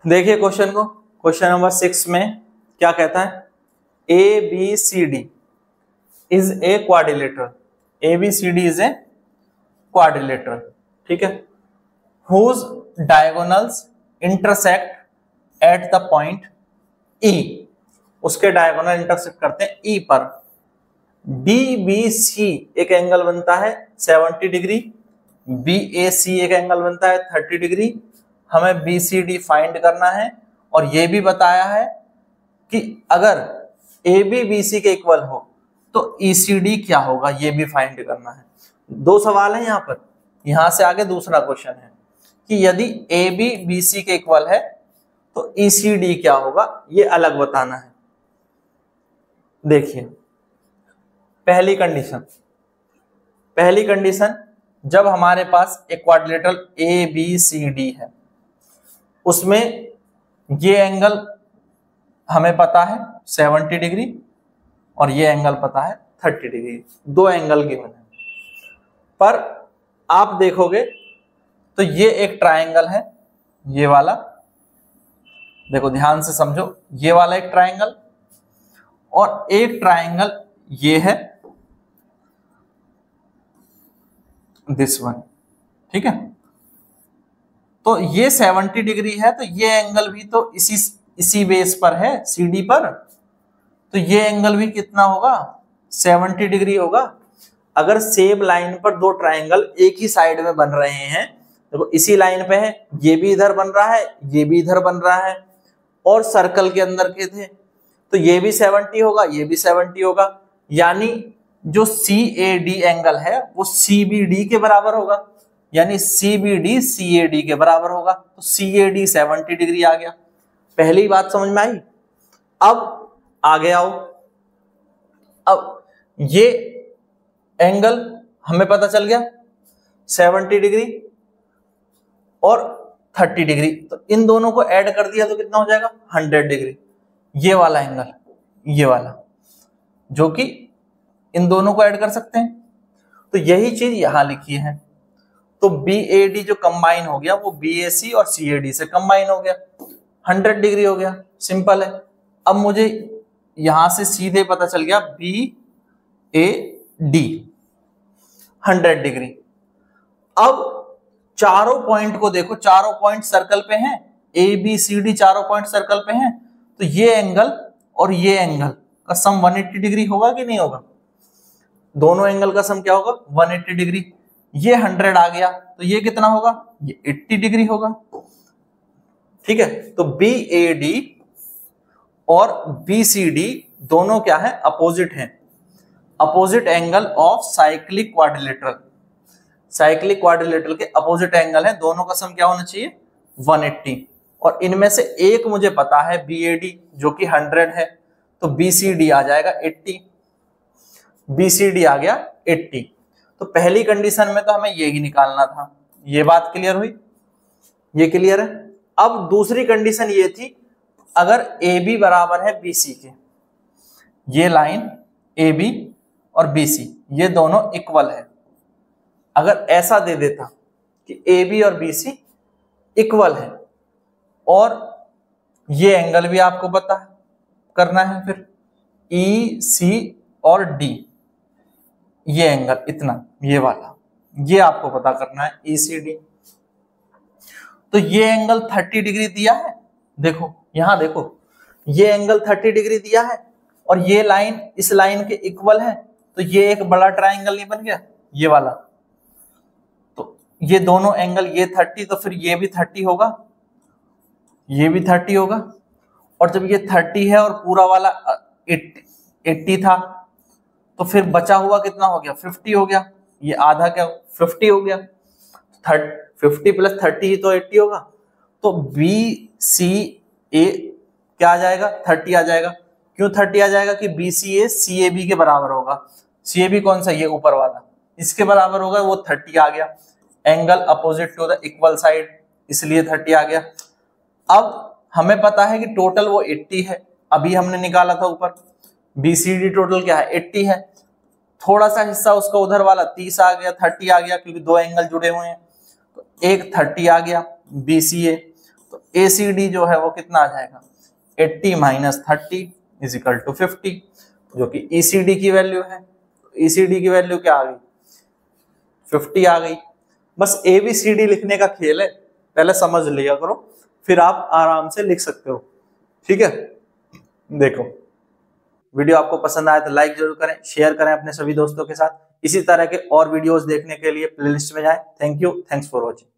देखिए क्वेश्चन को, question number 6 में क्या कहता है, A B C D is a quadrilateral, A B C D is a quadrilateral, ठीक है, whose diagonals intersect at the point E, उसके डायगोनल इंटरसेक्ट करते हैं E पर। DBC एक एंगल बनता है 70 डिग्री, BAC एक एंगल बनता है 30 डिग्री। हमें BCD फाइंड करना है और यह भी बताया है कि अगर AB BC के इक्वल हो तो ECD क्या होगा, यह भी फाइंड करना है। दो सवाल है यहाँ पर, यहां से आगे दूसरा क्वेश्चन है कि यदि AB BC के इक्वल है तो ECD क्या होगा, यह अलग बताना है। देखिए पहली कंडीशन जब हमारे पास एक क्वाड्रिलेटरल ABCD है, उसमें ये एंगल हमें पता है 70 डिग्री और ये एंगल पता है 30 डिग्री, दो एंगल गिवन है। पर आप देखोगे तो ये एक ट्रायंगल है, ये वाला, देखो ध्यान से समझो, ये वाला एक ट्रायंगल और एक ट्रायंगल ये है, दिस वन, ठीक है। तो ये 70 डिग्री है तो ये एंगल भी तो इसी बेस पर है, CD पर, तो ये एंगल भी कितना होगा, 70 डिग्री होगा। अगर सेम लाइन पर दो ट्रायंगल एक ही साइड में बन रहे हैं, देखो इसी लाइन पे है, ये भी इधर बन रहा है, ये भी इधर बन रहा है और सर्कल के अंदर के थे, तो ये भी 70 होगा, ये भी 70 होगा, यानी जो CAD एंगल है वो CBD के बराबर होगा, यानी CBD CAD के बराबर होगा, तो CAD 70 डिग्री आ गया। पहली बात समझ में आई। अब आगे आओ, अब ये एंगल हमें पता चल गया 70 डिग्री और 30 डिग्री, तो इन दोनों को ऐड कर दिया तो कितना हो जाएगा, 100 डिग्री। ये वाला एंगल, ये वाला, जो कि इन दोनों को ऐड कर सकते हैं, तो यही चीज यहां लिखी है। तो BAD जो कंबाइन हो गया वो BAC और CAD से कंबाइन हो गया, 100 डिग्री हो गया, सिंपल है। अब मुझे यहां से सीधे पता चल गया BAD 100 डिग्री। अब चारों पॉइंट को देखो, चारों पॉइंट सर्कल पे हैं, ABCD चारों पॉइंट सर्कल पे हैं, तो ये एंगल और ये एंगल का सम 180 डिग्री होगा कि नहीं होगा, दोनों एंगल का सम क्या होगा 180 डिग्री। ये 100 आ गया तो ये कितना होगा, ये 80 डिग्री होगा, ठीक है। तो BAD और BCD दोनों क्या है, अपोजिट हैं, opposite angle of cyclic quadrilateral, cyclic quadrilateral के अपोजिट एंगल है, दोनों का सम क्या होना चाहिए 180। और इनमें से एक मुझे पता है BAD जो कि 100 है, तो BCD आ जाएगा 80, BCD आ गया 80। तो पहली कंडीशन में तो हमें यही निकालना था, ये बात क्लियर हुई, ये क्लियर है। अब दूसरी कंडीशन ये थी, अगर AB बराबर है BC के, ये लाइन AB और BC ये दोनों इक्वल है, अगर ऐसा दे देता कि AB और BC इक्वल है और ये एंगल भी आपको पता करना है, फिर EC और D, ये एंगल इतना, ये वाला, ये आपको पता करना है ECD। तो ये एंगल 30 डिग्री दिया है, देखो यहां देखो, ये एंगल 30 डिग्री दिया है और ये लाइन इस लाइन के इक्वल है, तो ये एक बड़ा ट्रायंगल नहीं बन गया, ये वाला, तो ये दोनों एंगल, ये 30 तो फिर ये भी 30 होगा, ये भी 30 होगा, और जब ये 30 है और पूरा वाला 80 था, तो फिर बचा हुआ कितना हो गया 50 हो गया, ये आधा क्या 50 हो गया, 50 प्लस 30 तो 80 होगा, तो BCA क्या आ जाएगा 30 आ जाएगा। क्यों 30 आ जाएगा कि BCA CAB के बराबर होगा, CAB कौन सा, ये ऊपर वाला, इसके बराबर होगा, वो 30 आ गया, angle opposite to the equal side, इसलिए 30 आ गया। अब हमें पता है कि टोटल वो 80 है, अभी हमने निकाला था ऊपर, BCD टोटल क्या है 80 है, थोड़ा सा हिस्सा उसका उधर वाला 30 आ गया, 30 आ गया, क्योंकि दो एंगल जुड़े हुए हैं, तो एक 30 आ गया BCA तो ACD जो है वो कितना आ जाएगा 80 माइनस 30 इज इक्वल टू 50, जो कि ECD की वैल्यू है। ECD की वैल्यू क्या आ गई 50 आ गई। बस ABCD लिखने का खेल है, पहले समझ लिया करो, फिर आप आराम से लिख सकते हो। ठीक है, देखो वीडियो आपको पसंद आया तो लाइक जरूर करें, शेयर करें अपने सभी दोस्तों के साथ। इसी तरह के और वीडियोस देखने के लिए प्लेलिस्ट में जाएं। Thank you, thanks for watching.